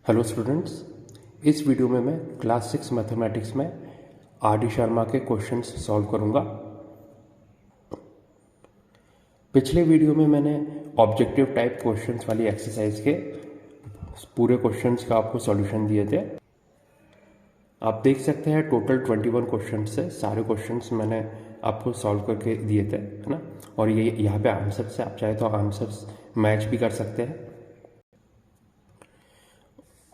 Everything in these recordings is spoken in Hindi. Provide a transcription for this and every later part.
हेलो स्टूडेंट्स, इस वीडियो में मैं क्लास 6 मैथमेटिक्स में आर डी शर्मा के क्वेश्चंस सॉल्व करूंगा। पिछले वीडियो में मैंने ऑब्जेक्टिव टाइप क्वेश्चंस वाली एक्सरसाइज के पूरे क्वेश्चंस का आपको सॉल्यूशन दिए थे। आप देख सकते हैं टोटल 21 क्वेश्चंस से सारे क्वेश्चंस मैंने आपको सॉल्व करके दिए थे, है ना। और ये यहाँ पे आंसर्स है, आप चाहे तो आंसर्स मैच भी कर सकते हैं।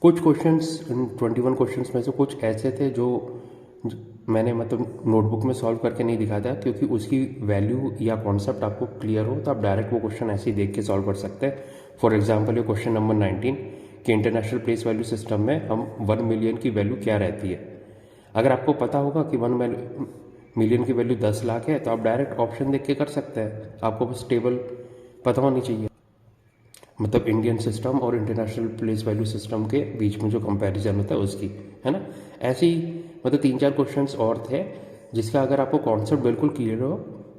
कुछ क्वेश्चंस 21 क्वेश्चंस में से कुछ ऐसे थे जो मैंने मतलब नोटबुक में सॉल्व करके नहीं दिखाया था, क्योंकि उसकी वैल्यू या कॉन्सेप्ट आपको क्लियर हो तो आप डायरेक्ट वो क्वेश्चन ऐसे ही देख के सॉल्व कर सकते हैं। फॉर एग्जांपल ये क्वेश्चन नंबर 19 कि इंटरनेशनल प्लेस वैल्यू सिस्टम में हम 1 मिलियन की वैल्यू क्या रहती है। अगर आपको पता होगा कि 1 मिलियन की वैल्यू 10 लाख है तो आप डायरेक्ट ऑप्शन देख के कर सकते हैं। आपको बस टेबल पता होनी चाहिए, मतलब इंडियन सिस्टम और इंटरनेशनल प्लेस वैल्यू सिस्टम के बीच में जो कंपैरिजन होता है उसकी, है ना। ऐसे ही मतलब 3-4 क्वेश्चंस और थे जिसका अगर आपको कॉन्सेप्ट बिल्कुल क्लियर हो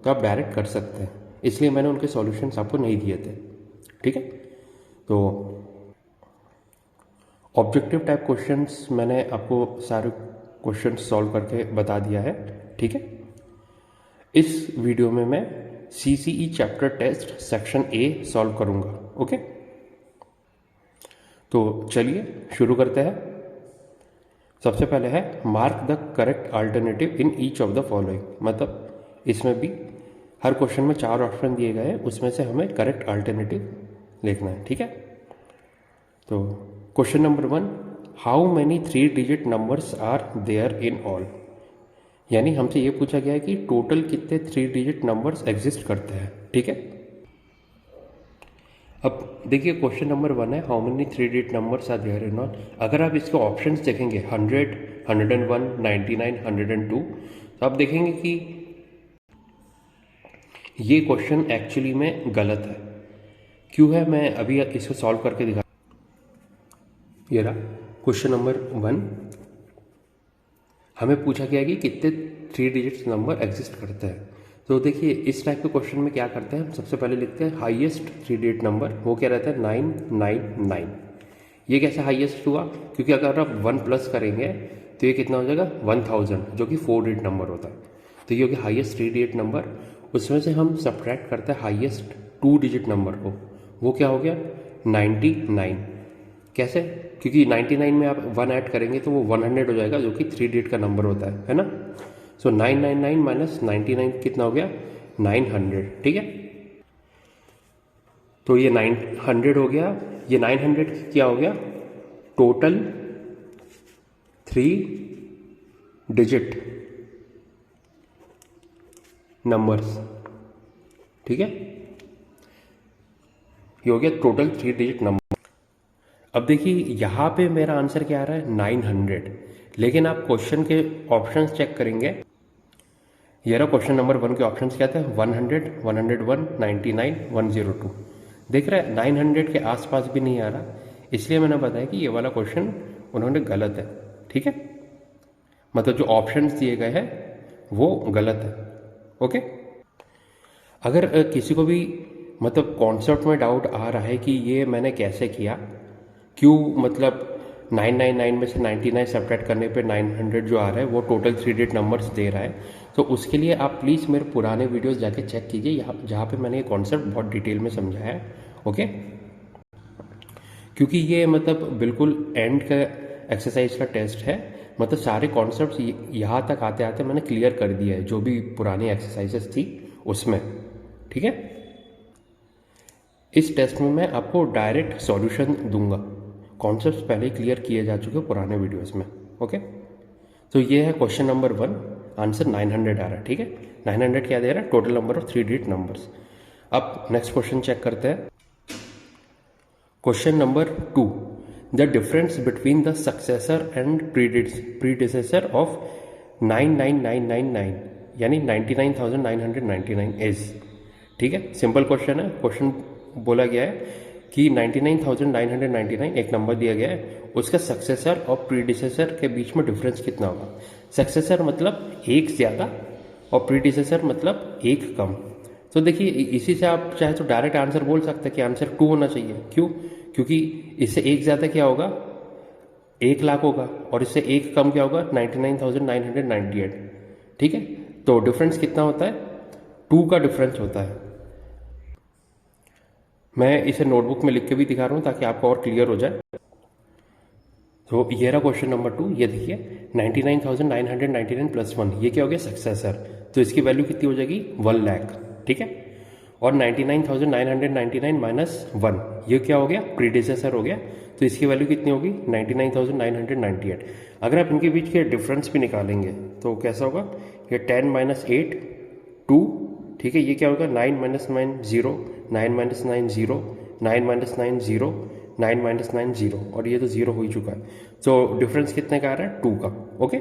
तो आप डायरेक्ट कर सकते हैं, इसलिए मैंने उनके सॉल्यूशंस आपको नहीं दिए थे। ठीक है, तो ऑब्जेक्टिव टाइप क्वेश्चंस मैंने आपको सारे क्वेश्चंस सॉल्व करके बता दिया है। ठीक है, इस वीडियो में मैं CCE chapter test section A solve करूंगा। ओके, तो चलिए शुरू करते हैं। सबसे पहले है mark the correct alternative in each of the following. मतलब इसमें भी हर क्वेश्चन में 4 ऑप्शन दिए गए हैं, उसमें से हमें करेक्ट अल्टरनेटिव लिखना है। ठीक है, तो question number 1, how many 3 digit numbers are there in all. यानी हमसे ये पूछा गया है कि टोटल कितने 3 डिजिट नंबर्स एग्जिस्ट करते हैं। ठीक है, अब देखिए क्वेश्चन नंबर 1 है how many 3 digit numbers are there in all. अगर आप इसके ऑप्शंस देखेंगे 100, 101, 99, 102, तो आप देखेंगे कि ये क्वेश्चन एक्चुअली में गलत है। क्यों है, मैं अभी इसको सॉल्व करके दिखा। ये रहा क्वेश्चन नंबर 1, हमें पूछा गया कि कितने 3 डिजिट नंबर एग्जिस्ट करते हैं। तो देखिए इस टाइप के क्वेश्चन में क्या करते हैं, हम सबसे पहले लिखते हैं हाईएस्ट 3 डिजिट नंबर, वो क्या रहता है 999। ये कैसे हाईएस्ट हुआ, क्योंकि अगर आप 1 प्लस करेंगे तो ये कितना हो जाएगा 1000, जो कि 4 डिजिट नंबर होता है। तो ये हो गया हाईएस्ट 3 डिजिट नंबर। उसमें से हम सब्ट्रैक्ट करते हैं हाईएस्ट 2 डिजिट नंबर को, वो क्या हो गया 99। कैसे, क्योंकि 99 में आप 1 ऐड करेंगे तो वो 100 हो जाएगा, जो कि 3 डिजिट का नंबर होता है ना। सो 999 माइनस 99 कितना हो गया 900। ठीक है, तो ये 900 हो गया। ये 900 क्या हो गया टोटल 3 डिजिट नंबर्स। ठीक है, ये हो गया टोटल 3 डिजिट नंबर। अब देखिए यहाँ पे मेरा आंसर क्या आ रहा है 900, लेकिन आप क्वेश्चन के ऑप्शंस चेक करेंगे। ये रहा क्वेश्चन नंबर 1 के ऑप्शंस क्या थे 100, 101, 99, 102। देख रहे हैं 900 के आसपास भी नहीं आ रहा, इसलिए मैंने बताया कि ये वाला क्वेश्चन उन्होंने गलत है। ठीक है, मतलब जो ऑप्शंस दिए गए हैं वो गलत है। ओके, अगर किसी को भी मतलब कॉन्सेप्ट में डाउट आ रहा है कि ये मैंने कैसे किया, क्यों मतलब 999 में से 99 सब्ट्रैक्ट करने पे 900 जो आ रहा है वो टोटल 3 डिजिट नंबर्स दे रहा है, तो उसके लिए आप प्लीज़ मेरे पुराने वीडियोस जाके चेक कीजिए, यहाँ जहाँ पे मैंने ये कॉन्सेप्ट बहुत डिटेल में समझाया है। ओके, क्योंकि ये मतलब बिल्कुल एंड का एक्सरसाइज का टेस्ट है, मतलब सारे कॉन्सेप्ट्स यहाँ तक आते आते मैंने क्लियर कर दिया है जो भी पुरानी एक्सरसाइजेस थी उसमें। ठीक है, इस टेस्ट में मैं आपको डायरेक्ट सॉल्यूशन दूंगा, कॉन्सेप्ट्स पहले ही क्लियर किए जा चुके पुराने वीडियोस में। ओके, तो ये है क्वेश्चन नंबर 1, आंसर 900 आ रहा है। ठीक है, 900 क्या दे रहा है total number of 3 digit numbers. अब नेक्स्ट क्वेश्चन चेक करते हैं। Question number 2, the difference between the successor and predecessor of 99999 यानी 99999 इज। ठीक है, सिंपल क्वेश्चन है। क्वेश्चन बोला गया है कि 99999 एक नंबर दिया गया है, उसका सक्सेसर और प्रीडिसेसर के बीच में डिफरेंस कितना होगा। सक्सेसर मतलब एक ज़्यादा और प्रीडिसेसर मतलब एक कम। तो देखिए इसी से आप चाहे तो डायरेक्ट आंसर बोल सकते हैं कि आंसर 2 होना चाहिए। क्यों, क्योंकि इससे एक ज़्यादा क्या होगा 1 लाख होगा और इससे एक कम क्या होगा 99,998। ठीक है, तो डिफरेंस कितना होता है, 2 का डिफरेंस होता है। मैं इसे नोटबुक में लिख के भी दिखा रहा हूँ ताकि आपको और क्लियर हो जाए। तो ये रहा क्वेश्चन नंबर 2, ये देखिए 99,999 प्लस 1, ये क्या हो गया सक्सेसर, तो इसकी वैल्यू कितनी हो जाएगी 1 लाख। ठीक है, और 99,999 माइनस 1, ये क्या हो गया प्रीडिसेसर हो गया, तो इसकी वैल्यू कितनी होगी 99,998। अगर आप इनके बीच के डिफरेंस भी निकालेंगे तो कैसा होगा, ये 10 माइनस 8 2, ठीक है, ये क्या होगा 9 माइनस 9 0, 9 माइनस 9 0, 9 माइनस 9 0, 9 माइनस 9 0, और ये तो 0 हो ही चुका है। तो डिफरेंस कितने का आ रहा है 2 का। ओके,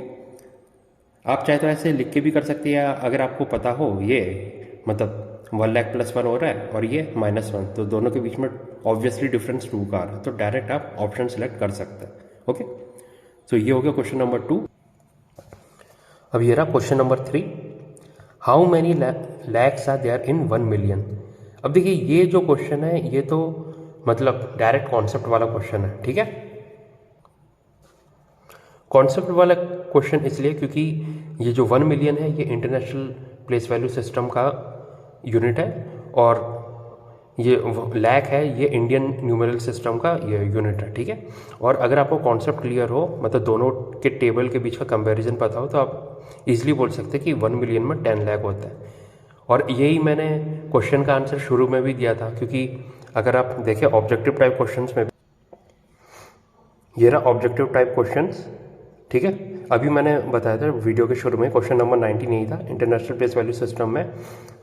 आप चाहे तो ऐसे लिख के भी कर सकते हैं, अगर आपको पता हो ये मतलब 1 लाख प्लस 1 हो रहा है और ये -1, तो दोनों के बीच में ऑब्वियसली डिफरेंस 2 का आ रहा है, तो डायरेक्ट आप ऑप्शन सेलेक्ट कर सकते हैं। ओके, तो ये हो गया क्वेश्चन नंबर 2। अब ये रहा question number 3, how many lakhs are there in 1 million. अब देखिए ये जो क्वेश्चन है ये तो मतलब डायरेक्ट कॉन्सेप्ट वाला क्वेश्चन है। ठीक है, कॉन्सेप्ट वाला क्वेश्चन इसलिए क्योंकि ये जो 1 मिलियन है ये इंटरनेशनल प्लेस वैल्यू सिस्टम का यूनिट है, और ये लैक है ये इंडियन न्यूमेरल सिस्टम का ये यूनिट है। ठीक है, और अगर आपको कॉन्सेप्ट क्लियर हो, मतलब दोनों के टेबल के बीच का कंपैरिजन पता हो, तो आप इजीली बोल सकते हैं कि 1 मिलियन में 10 लाख होता है। और यही मैंने क्वेश्चन का आंसर शुरू में भी दिया था, क्योंकि अगर आप देखें ऑब्जेक्टिव टाइप क्वेश्चंस में, ये रहा ऑब्जेक्टिव टाइप क्वेश्चंस। ठीक है, अभी मैंने बताया था वीडियो के शुरू में क्वेश्चन नंबर 19 यही था, इंटरनेशनल प्लेस वैल्यू सिस्टम में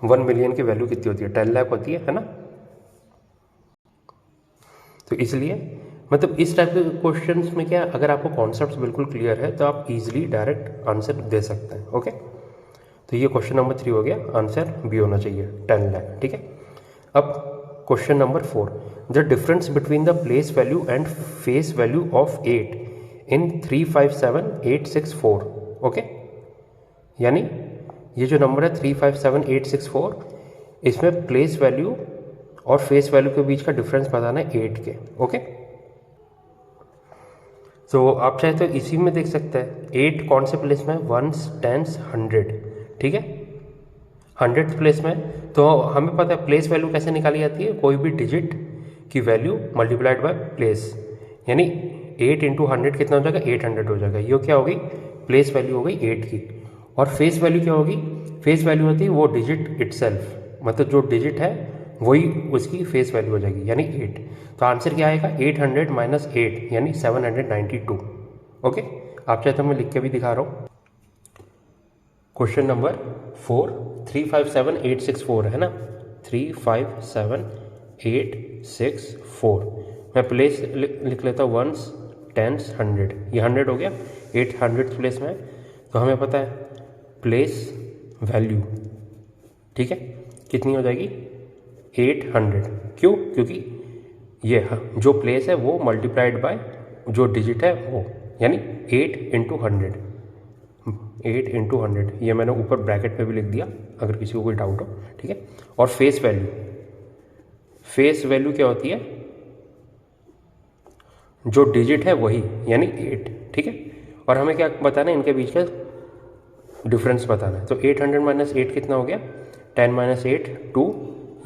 1 मिलियन की वैल्यू कितनी होती है 10 लाख होती है ना। तो इसलिए मतलब इस टाइप के क्वेश्चंस में क्या, अगर आपको कॉन्सेप्ट्स बिल्कुल क्लियर है तो आप इजीली डायरेक्ट आंसर दे सकते हैं। ओके, तो ये क्वेश्चन नंबर 3 हो गया, आंसर बी होना चाहिए 10 लाख। ठीक है, अब question number 4, the difference between the place value and face value of 8 in 357864। Okay, यानी ये जो नंबर है 357864, इसमें प्लेस वैल्यू और फेस वैल्यू के बीच का डिफरेंस बताना है 8 के। ओके, तो आप चाहे तो इसी में देख सकते हैं 8 कौन से प्लेस में, 1s 10s 100। ठीक है, 100th प्लेस में, तो हमें पता है प्लेस वैल्यू कैसे निकाली जाती है, कोई भी डिजिट की वैल्यू मल्टीप्लाइड बाय प्लेस, यानी 8 इंटू 100 कितना हो जाएगा 800 हो जाएगा। ये क्या हो गई प्लेस वैल्यू हो गई 8 की। और फेस वैल्यू क्या होगी, फेस वैल्यू होती है वो डिजिट इटसेल्फ, मतलब जो डिजिट है वही उसकी फेस वैल्यू हो जाएगी, यानी 8। तो आंसर क्या आएगा 800 माइनस 8 यानी 792। ओके, आप चाहे तो मैं लिख के भी दिखा रहा हूँ। क्वेश्चन नंबर 4, 357864 है ना, 357864। मैं प्लेस लिख लेता हूँ 1s 10s 100, ये 100 हो गया 800th प्लेस में। तो हमें पता है प्लेस वैल्यू, ठीक है, कितनी हो जाएगी 800। क्यों, क्योंकि ये जो प्लेस है वो मल्टीप्लाइड बाय जो डिजिट है वो, यानी 8 इंटू 100, 8 इंटू 100, ये मैंने ऊपर ब्रैकेट में भी लिख दिया अगर किसी को कोई डाउट हो। ठीक है, और फेस वैल्यू, फेस वैल्यू क्या होती है, जो डिजिट है वही, यानी 8। ठीक है, और हमें क्या बताना है, इनके बीच का डिफरेंस बताना है। तो 800 माइनस 8 कितना हो गया, 10 माइनस 8 2,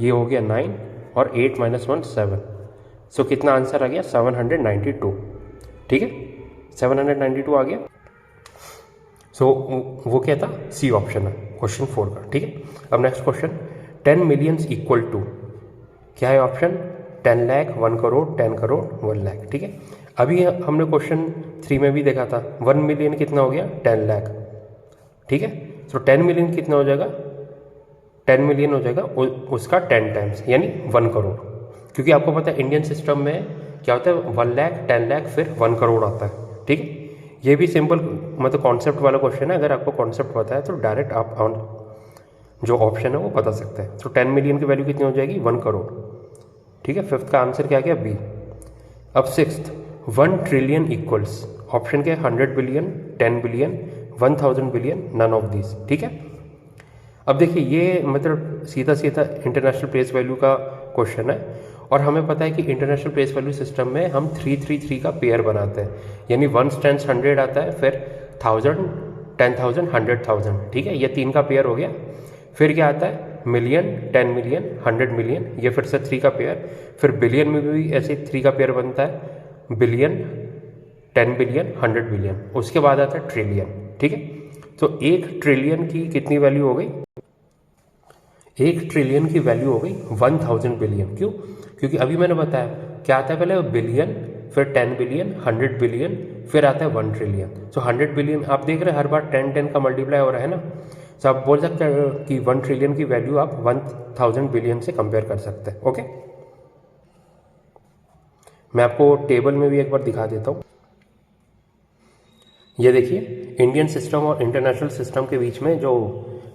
ये हो गया 9, और 8 माइनस 1 7। सो कितना आंसर आ गया 792। ठीक है, 792 आ गया। सो वो क्या था, सी ऑप्शन है क्वेश्चन 4 का। ठीक है, अब next question, 10 millions equal to, क्या है ऑप्शन, 10 लाख, 1 करोड़, 10 करोड़, 1 लाख। ठीक है, अभी हमने क्वेश्चन 3 में भी देखा था 1 मिलियन कितना हो गया 10 लाख। ठीक है, सो 10 मिलियन कितना हो जाएगा, 10 मिलियन हो जाएगा उसका 10 टाइम्स, यानी 1 करोड़। क्योंकि आपको पता है इंडियन सिस्टम में क्या होता है 1 लाख, 10 लाख, फिर 1 करोड़ आता है। ठीक है, ये भी सिंपल मतलब कॉन्सेप्ट वाला क्वेश्चन है, अगर आपको कॉन्सेप्ट पता है तो डायरेक्ट आप जो ऑप्शन है वो बता सकते हैं। तो 10 मिलियन की वैल्यू कितनी हो जाएगी 1 करोड़। ठीक है, 5th का आंसर क्या गया बी। अब 6th, 1 ट्रिलियन इक्वल्स, ऑप्शन क्या है 100 billion, 10 billion, 1000 billion, none of this. ठीक है, अब देखिए ये मतलब सीधा सीधा इंटरनेशनल प्लेस वैल्यू का क्वेश्चन है, और हमें पता है कि इंटरनेशनल प्लेस वैल्यू सिस्टम में हम 333 का पेयर बनाते हैं, यानी 1 टेंस 100 आता है, फिर 1000, 10,000, 100,000, ठीक है, ये 3 का पेयर हो गया। फिर क्या आता है, मिलियन, 10 मिलियन, 100 मिलियन, ये फिर से 3 का पेयर। फिर बिलियन में भी ऐसे 3 का पेयर बनता है, बिलियन, 10 बिलियन, 100 बिलियन। उसके बाद आता है ट्रिलियन, ठीक है। तो 1 ट्रिलियन की कितनी वैल्यू हो गई, 1 ट्रिलियन की वैल्यू हो गई 1000 बिलियन। क्यों? क्योंकि अभी मैंने बताया क्या आता है, पहले बिलियन, फिर 10 बिलियन, 100 बिलियन, फिर आता है 1 ट्रिलियन। तो 100 बिलियन आप देख रहे हैं हर बार 10 का मल्टीप्लाई हो रहा है ना, तो आप बोल सकते हैं कि 1 ट्रिलियन की वैल्यू आप 1000 बिलियन से कंपेयर कर सकते हैं। ओके, मैं आपको टेबल में भी एक बार दिखा देता हूँ। ये देखिए इंडियन सिस्टम और इंटरनेशनल सिस्टम के बीच में जो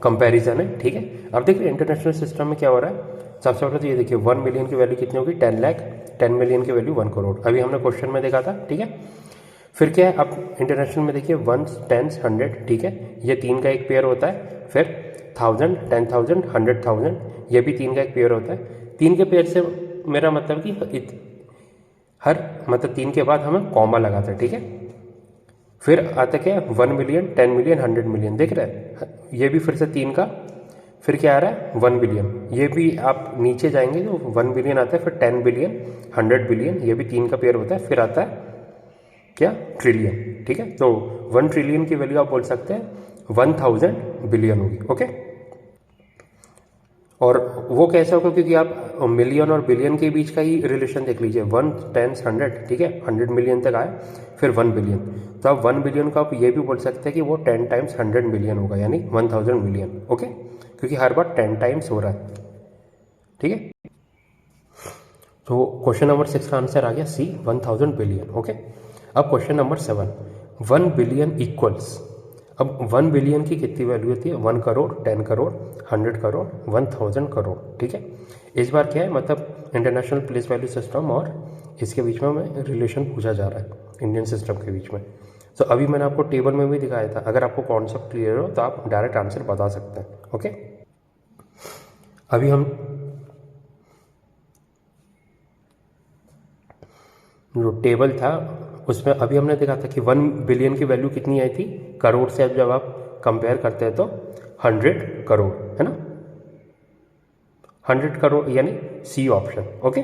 कंपैरिजन है, ठीक है। अब देखिए इंटरनेशनल सिस्टम में क्या हो रहा है, सबसे पहले तो ये देखिए 1 मिलियन की वैल्यू कितनी होगी, 10 लाख, 10 मिलियन की वैल्यू 1 करोड़, अभी हमने क्वेश्चन में देखा था, ठीक है। फिर क्या है, अब इंटरनेशनल में देखिए 1, 10, 100, ठीक है, ये 3 का एक पेयर होता है। फिर 1000, 10,000, 100,000, ये भी 3 का एक पेयर होता है। 3 के पेयर से मेरा मतलब कि हर मतलब 3 के बाद हमें कॉमा लगाता है, ठीक है। फिर आता क्या है, 1 मिलियन, 10 मिलियन, 100 मिलियन, देख रहे हैं, ये भी फिर से 3 का। फिर क्या आ रहा है, 1 बिलियन, ये भी आप नीचे जाएंगे तो 1 बिलियन आता है। फिर 10 बिलियन, 100 बिलियन, ये भी 3 का पेयर होता है। फिर आता है क्या, ट्रिलियन, ठीक है। तो 1 ट्रिलियन की वैल्यू आप बोल सकते हैं 1000 बिलियन होगी। ओके, और वो कैसे होगा, क्योंकि आप मिलियन और बिलियन के बीच का ही रिलेशन देख लीजिए, 1 10 100, ठीक है, 100 मिलियन तक आए, फिर 1 बिलियन। तो आप 1 बिलियन को आप ये भी बोल सकते हैं कि वो 10 टाइम्स 100 मिलियन होगा, यानी 1000 मिलियन। ओके, क्योंकि हर बार 10 टाइम्स हो रहा है, ठीक है। तो क्वेश्चन नंबर 6 का आंसर आ गया सी, 1000 बिलियन। ओके, अब क्वेश्चन नंबर 7, 1 बिलियन इक्वल्स, अब 1 बिलियन की कितनी वैल्यू होती है, 1 करोड़, 10 करोड़, 100 करोड़, 1000 करोड़, ठीक है। इस बार क्या है, मतलब इंटरनेशनल प्लेस वैल्यू सिस्टम और इसके बीच में हमें रिलेशन पूछा जा रहा है इंडियन सिस्टम के बीच में। तो अभी मैंने आपको टेबल में भी दिखाया था, अगर आपको कॉन्सेप्ट क्लियर हो तो आप डायरेक्ट आंसर बता सकते हैं। ओके, अभी हम जो टेबल था उसमें अभी हमने देखा था कि 1 बिलियन की वैल्यू कितनी आई थी, करोड़ से जब आप कंपेयर करते हैं तो 100 करोड़, है ना, 100 करोड़, यानी सी ऑप्शन। ओके,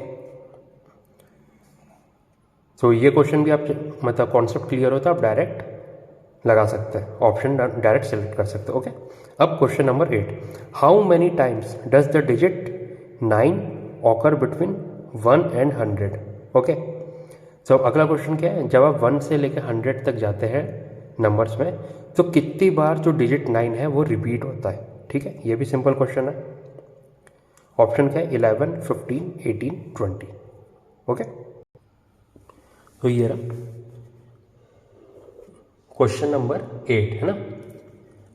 तो ये क्वेश्चन भी आप मतलब कॉन्सेप्ट क्लियर होता है, आप डायरेक्ट लगा सकते हैं, ऑप्शन डायरेक्ट सेलेक्ट कर सकते हैं। ओके, अब question number 8, how many times does the digit 9 occur between 1 and 100। Okay, तो अगला क्वेश्चन क्या है, जब आप 1 से लेकर 100 तक जाते हैं नंबर्स में, तो कितनी बार जो डिजिट 9 है वो रिपीट होता है, ठीक है। ये भी सिंपल क्वेश्चन है। ऑप्शन क्या है, 11, 15, 18, 20। ओके, तो ये रहा क्वेश्चन नंबर 8, है ना।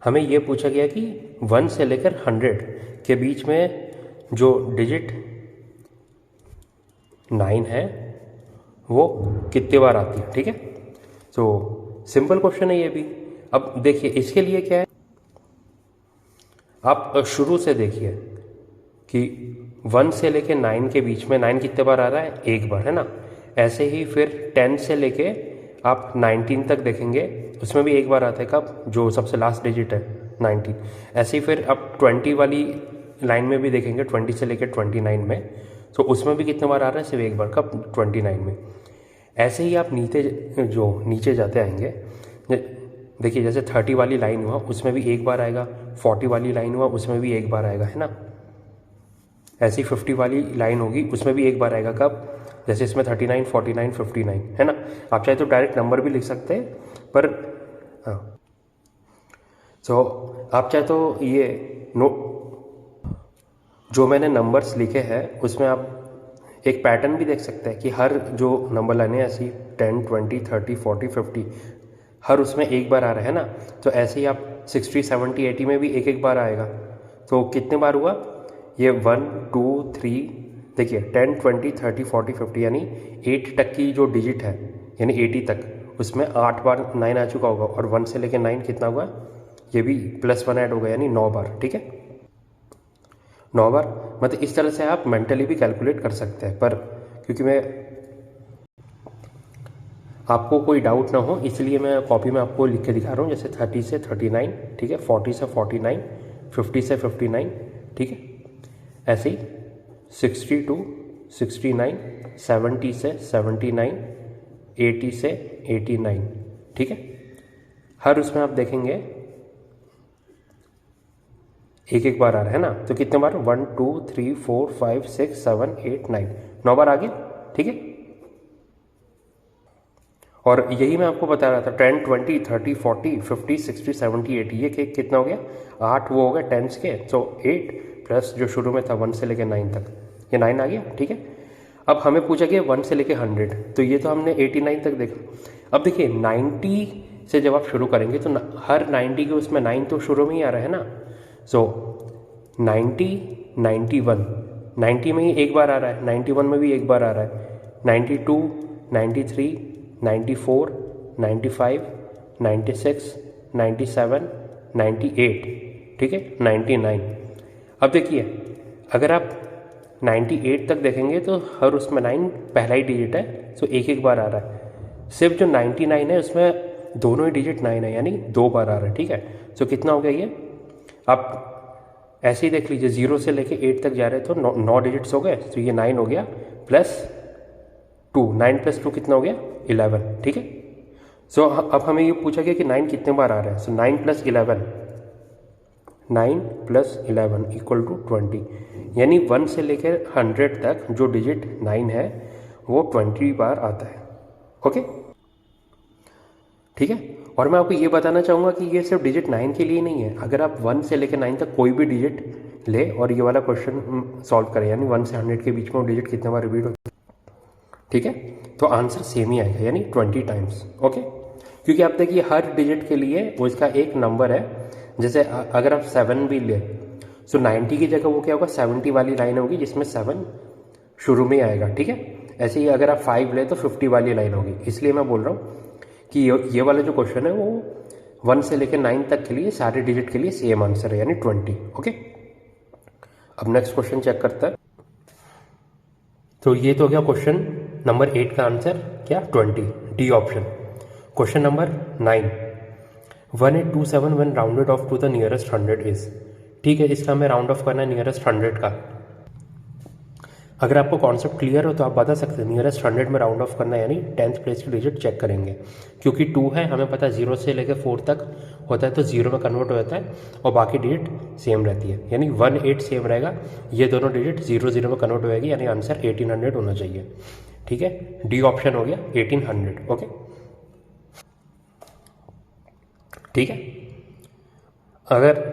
हमें ये पूछा गया कि 1 से लेकर 100 के बीच में जो डिजिट 9 है वो कितने बार आती है, ठीक है। तो सिंपल क्वेश्चन है ये भी। अब देखिए इसके लिए क्या है, आप शुरू से देखिए कि 1 से लेके 9 के बीच में 9 कितने बार आ रहा है, एक बार, है ना। ऐसे ही फिर 10 से लेके आप 19 तक देखेंगे, उसमें भी एक बार आता है, कब, जो सबसे लास्ट डिजिट है 19। ऐसे ही फिर आप 20 वाली लाइन में भी देखेंगे, 20 से लेकर 29 में, तो उसमें भी कितने बार आ रहा है, सिर्फ एक बार, कब, 29 में। ऐसे ही आप नीचे जाते आएंगे, देखिए जैसे 30 वाली लाइन हुआ उसमें भी एक बार आएगा, 40 वाली लाइन हुआ उसमें भी एक बार आएगा, है ना। ऐसी 50 वाली लाइन होगी उसमें भी एक बार आएगा, कब, जैसे इसमें 39, 49, 59, है ना। आप चाहे तो डायरेक्ट नंबर भी लिख सकते हैं, पर हाँ, तो आप चाहे तो ये जो मैंने नंबर्स लिखे हैं उसमें आप एक पैटर्न भी देख सकते हैं कि हर जो नंबर लाइनें ऐसी 10, 20, 30, 40, 50 हर उसमें एक बार आ रहा है ना। तो ऐसे ही आप 60, 70, 80 में भी एक एक बार आएगा। तो कितने बार हुआ ये, 1, 2, 3, देखिए 10, 20, 30, 40, 50, यानी 8 तक की जो डिजिट है, यानी 80 तक, उसमें 8 बार 9 आ चुका होगा। और 1 से लेकर 9 कितना हुआ, ये भी +1 ऐड होगा, यानी 9 बार, ठीक है। 9 बार, मतलब इस तरह से आप मेंटली भी कैलकुलेट कर सकते हैं, पर क्योंकि मैं आपको कोई डाउट ना हो इसलिए मैं कॉपी में आपको लिख के दिखा रहा हूँ। जैसे 30 से 39, ठीक है, 40 से 49, 50 से 59, ठीक है, ऐसे ही 62, 69, 70 से 79, 80 से 89, ठीक है। हर उसमें आप देखेंगे एक एक बार आ रहा है ना, तो कितने बार, 1 2 3 4 5 6 7 8 9, 9 बार आ गया, ठीक है। और यही मैं आपको बता रहा था 10 20 30 40 50 60 70 80, ये कितना हो गया, 8 वो हो गया टेंस के, तो 8 प्लस जो शुरू में था 1 से लेकर 9 तक, ये 9 आ गया, ठीक है। अब हमें पूछा गया 1 से लेकर 100, तो ये तो हमने 89 तक देखा। अब देखिए 90 से जब आप शुरू करेंगे तो हर 90 के उसमें 9 तो शुरू में ही आ रहा है ना, सो 90 91, 90 में ही एक बार आ रहा है, 91 में भी एक बार आ रहा है, 92 93 94 95 96 97 98, ठीक है, 99। अब देखिए अगर आप 98 तक देखेंगे तो हर उसमें 9 पहला ही डिजिट है, तो एक एक बार आ रहा है। सिर्फ जो 99 है उसमें दोनों ही डिजिट 9 है, यानी 2 बार आ रहा है, ठीक है। तो कितना हो गया ये, आप ऐसे ही देख लीजिए 0 से लेके 8 तक जा रहे तो 9 डिजिट्स हो गए, तो ये 9 हो गया प्लस 2, 9 प्लस 2 कितना हो गया 11, ठीक है। सो अब हमें ये पूछा गया कि 9 कितने बार आ रहा है, सो 9 प्लस 11, 9 प्लस 11 इक्वल टू 20, यानी 1 से लेकर 100 तक जो डिजिट 9 है वो 20 बार आता है, ओके, ठीक है। और मैं आपको ये बताना चाहूँगा कि ये सिर्फ डिजिट 9 के लिए नहीं है, अगर आप 1 से लेकर 9 तक कोई भी डिजिट ले और ये वाला क्वेश्चन सॉल्व करें, यानी 1 से 100 के बीच में वो डिजिट कितने बार रिपीट होता है, ठीक है, तो आंसर सेम ही आएगा, यानी 20 टाइम्स, ओके। क्योंकि आप देखिए हर डिजिट के लिए वो इसका एक नंबर है, जैसे अगर आप 7 भी ले, सो 90 की जगह वो क्या होगा 70 वाली लाइन होगी जिसमें 7 शुरू में आएगा, ठीक है। ऐसे ही अगर आप 5 ले तो 50 वाली लाइन होगी, इसलिए मैं बोल रहा हूँ कि ये वाला जो क्वेश्चन है वो 1 से लेकर 9 तक के लिए सारे डिजिट के लिए सेम आंसर है, यानी 20, ओके। अब नेक्स्ट क्वेश्चन चेक करता है। तो ये तो हो गया क्वेश्चन नंबर 8 का आंसर, क्या 20, D option. Question number 9, 1827 when rounded off to the nearest 100 is, ठीक है, इसका हमें राउंड ऑफ करना है नियरेस्ट 100 का। अगर आपको कॉन्सेप्ट क्लियर हो तो आप बता सकते हैं नियरेस्ट 100 में राउंड ऑफ करना है, यानी 10th प्लेस की डिजिट चेक करेंगे, क्योंकि 2 है हमें पता है 0 से लेकर 4 तक होता है तो 0 में कन्वर्ट हो जाता है और बाकी डिजिट सेम रहती है, यानी 1 8 सेम रहेगा, ये दोनों डिजिट 0 0 में कन्वर्ट हो जाएगी, यानी आंसर 1800 होना चाहिए, ठीक है। डी ऑप्शन हो गया 1800, ओके, ठीक है। अगर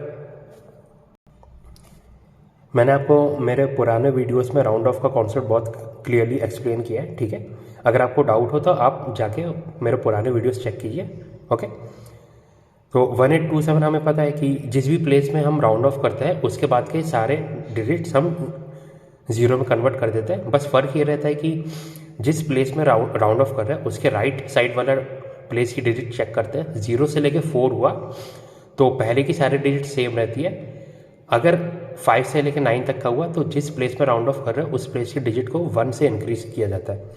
मैंने आपको मेरे पुराने वीडियोस में राउंड ऑफ का कॉन्सेप्ट बहुत क्लियरली एक्सप्लेन किया है, ठीक है। अगर आपको डाउट हो तो आप जाके मेरे पुराने वीडियोस चेक कीजिए, ओके। तो 1827 हमें पता है कि जिस भी प्लेस में हम राउंड ऑफ करते हैं उसके बाद के सारे डिजिट्स हम 0 में कन्वर्ट कर देते हैं, बस फ़र्क ये रहता है कि जिस प्लेस में राउंड ऑफ कर रहे हैं उसके राइट साइड वाला प्लेस की डिजिट चेक करते हैं। 0 से लेके 4 हुआ तो पहले की सारी डिजिट सेम रहती है, अगर 5 से लेकर 9 तक का हुआ तो जिस प्लेस में राउंड ऑफ कर रहे हैं उस प्लेस की डिजिट को 1 से इंक्रीज किया जाता है।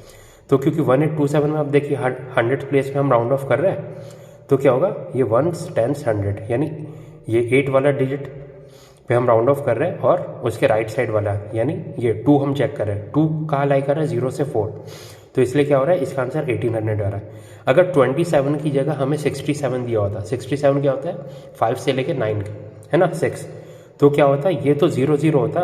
तो क्योंकि 1827 में आप देखिए 100 प्लेस में हम राउंड ऑफ कर रहे हैं तो क्या होगा, ये 1s 10s 100, यानी ये 8 वाला डिजिट पे हम राउंड ऑफ कर रहे हैं और उसके राइट साइड वाला यानी ये 2 हम चेक कर रहे हैं, 2 कहाँ लाई कर रहे हैं 0 से 4, तो इसलिए क्या हो रहा है, इसका आंसर 1800 आ रहा है। अगर 27 की जगह हमें 67 दिया होता, 67 क्या होता है 5 से लेकर 9 है ना 6, तो क्या होता है ये तो 0 0 होता,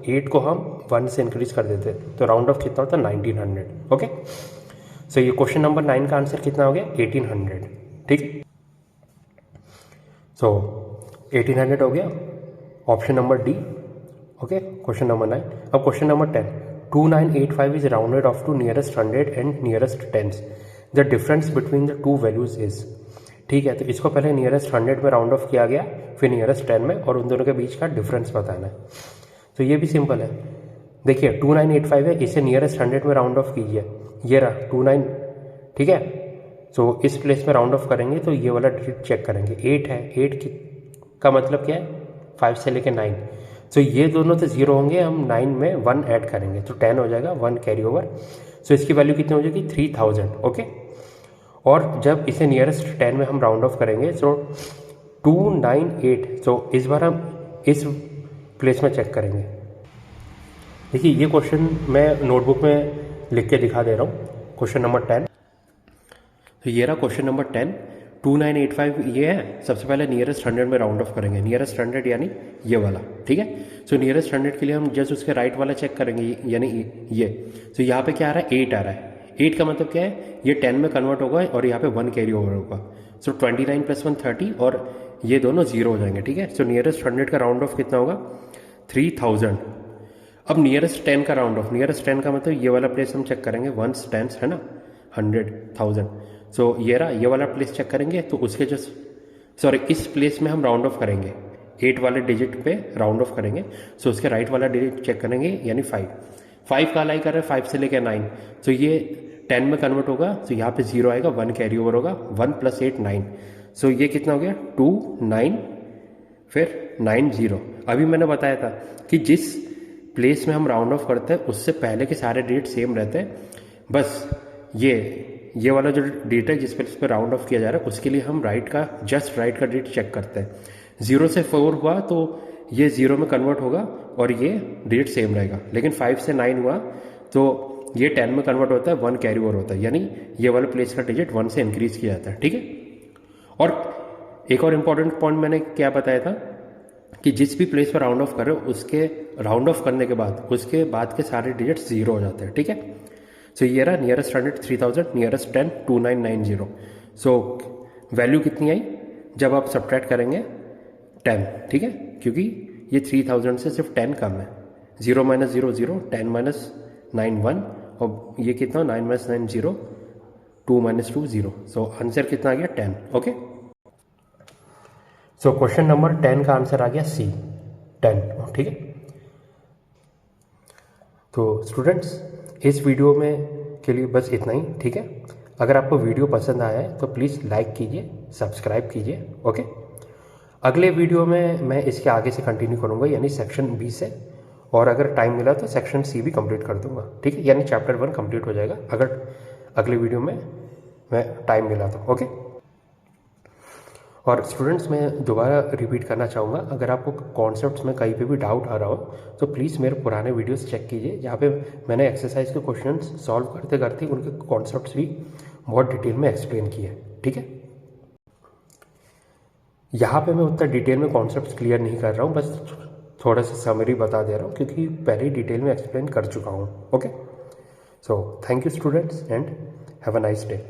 8 को हम 1 से इंक्रीज कर देते, तो राउंड ऑफ कितना होता 1900, ओके। सो ये क्वेश्चन नंबर 9 का आंसर कितना हो गया 1800, ठीक है। सो 1800 हो गया option number D, okay. Question number 9। अब question number 10, 2985 is rounded off to nearest 100 and nearest tens, the difference between the two values is, ठीक है। तो इसको पहले नियरेस्ट 100 में राउंड ऑफ किया गया, फिर नियरेस्ट 10 में, और उन दोनों के बीच का डिफरेंस बताना है। तो ये भी सिंपल है, देखिए 2985 है, इसे नियरेस्ट 100 में राउंड ऑफ कीजिए, ये रहा 29, ठीक है। तो इस प्लेस में राउंड ऑफ करेंगे तो ये वाला डिजिट चेक करेंगे, 8 है, 8 का मतलब क्या है 5 से लेकर 9, सो ये दोनों तो जीरो होंगे, हम 9 में 1 ऐड करेंगे तो 10 हो जाएगा, 1 कैरी ओवर। सो इसकी वैल्यू कितनी हो जाएगी 3000। ओके, और जब इसे नियरेस्ट 10 में हम राउंड ऑफ करेंगे सो 298। सो इस बार हम इस प्लेस में चेक करेंगे। देखिए ये क्वेश्चन मैं नोटबुक में लिख के दिखा दे रहा हूँ, क्वेश्चन नंबर 10। तो ये रहा क्वेश्चन नंबर 10, 2985 ये है। सबसे पहले नियरेस्ट 100 में राउंड ऑफ करेंगे, नियरेस्ट 100 यानी ये वाला, ठीक है। सो नियरेस्ट 100 के लिए हम जस्ट उसके राइट वाला चेक करेंगे, यानी ये। सो यहाँ पे क्या आ रहा है 8 आ रहा है। 8 का मतलब क्या है, ये 10 में कन्वर्ट होगा और यहाँ पे 1 कैरी ओवर होगा। सो 29 + 1 30 और ये दोनों जीरो हो जाएंगे, ठीक है। सो नियरेस्ट 100 का राउंड ऑफ कितना होगा 3000। अब नियरेस्ट 10 का राउंड ऑफ, नियरेस्ट 10 का मतलब ये वाला प्लेस हम चेक करेंगे, 1s 10s है ना, 100 1000। सो ये रहा, ये वाला प्लेस चेक करेंगे तो उसके इस प्लेस में हम राउंड ऑफ करेंगे, 8 वाले डिजिट पे राउंड ऑफ करेंगे। सो उसके राइट वाला डिजिट चेक करेंगे, यानी 5 का अलाई कर रहे हैं 5 से लेकर 9। सो ये 10 में कन्वर्ट होगा, तो यहाँ पे 0 आएगा, 1 कैरी ओवर होगा, 1 + 8 9। सो ये कितना हो गया 2 9 फिर 9 0। अभी मैंने बताया था कि जिस प्लेस में हम राउंड ऑफ करते हैं उससे पहले के सारे डिजिट सेम रहते हैं, बस ये वाला जो डिजिट है जिस प्लेस पे राउंड ऑफ किया जा रहा है उसके लिए हम जस्ट राइट का डिजिट चेक करते हैं। 0 से 4 हुआ तो ये 0 में कन्वर्ट होगा और ये डिजिट सेम रहेगा, लेकिन 5 से 9 हुआ तो ये 10 में कन्वर्ट होता है, 1 कैरी ओवर होता है, यानी ये वाला प्लेस का डिजिट 1 से इंक्रीज किया जाता है, ठीक है। और एक और इम्पॉर्टेंट पॉइंट मैंने क्या बताया था कि जिस भी प्लेस पर राउंड ऑफ करो उसके राउंड ऑफ करने के बाद उसके बाद के सारे डिजिट्स 0 हो जाते हैं, ठीक है। सो ये रहा नियरेस्ट 100 3000, नियरेस्ट 10 2990। सो वैल्यू कितनी आई जब आप सब्ट्रैक्ट करेंगे 10, ठीक है, क्योंकि ये 3000 से सिर्फ 10 कम है। 0 - 0 0, 10 - 9 1, और ये कितना 9 - 9 0, 2 - 2 0। सो आंसर कितना आ गया 10। ओके, सो क्वेश्चन नंबर 10 का आंसर आ गया C 10, ठीक है। तो स्टूडेंट्स इस वीडियो में के लिए बस इतना ही, ठीक है। अगर आपको वीडियो पसंद आया है तो प्लीज़ लाइक कीजिए, सब्सक्राइब कीजिए, ओके। अगले वीडियो में मैं इसके आगे से कंटिन्यू करूँगा, यानी सेक्शन B से, और अगर टाइम मिला तो सेक्शन C भी कंप्लीट कर दूंगा, ठीक है, यानी चैप्टर 1 कंप्लीट हो जाएगा अगर अगले वीडियो में मैं टाइम मिला तो, ओके। और स्टूडेंट्स मैं दोबारा रिपीट करना चाहूँगा, अगर आपको कॉन्सेप्ट्स में कहीं पे भी डाउट आ रहा हो तो प्लीज़ मेरे पुराने वीडियोस चेक कीजिए, जहाँ पे मैंने एक्सरसाइज के क्वेश्चंस सॉल्व करते करते उनके कॉन्सेप्ट्स भी बहुत डिटेल में एक्सप्लेन किए हैं, ठीक है। यहाँ पे मैं उतना डिटेल में कॉन्सेप्ट्स क्लियर नहीं कर रहा हूँ, बस थोड़ा सा समरी बता दे रहा हूँ क्योंकि पहले ही डिटेल में एक्सप्लेन कर चुका हूँ, okay. So thank you students and have a nice day.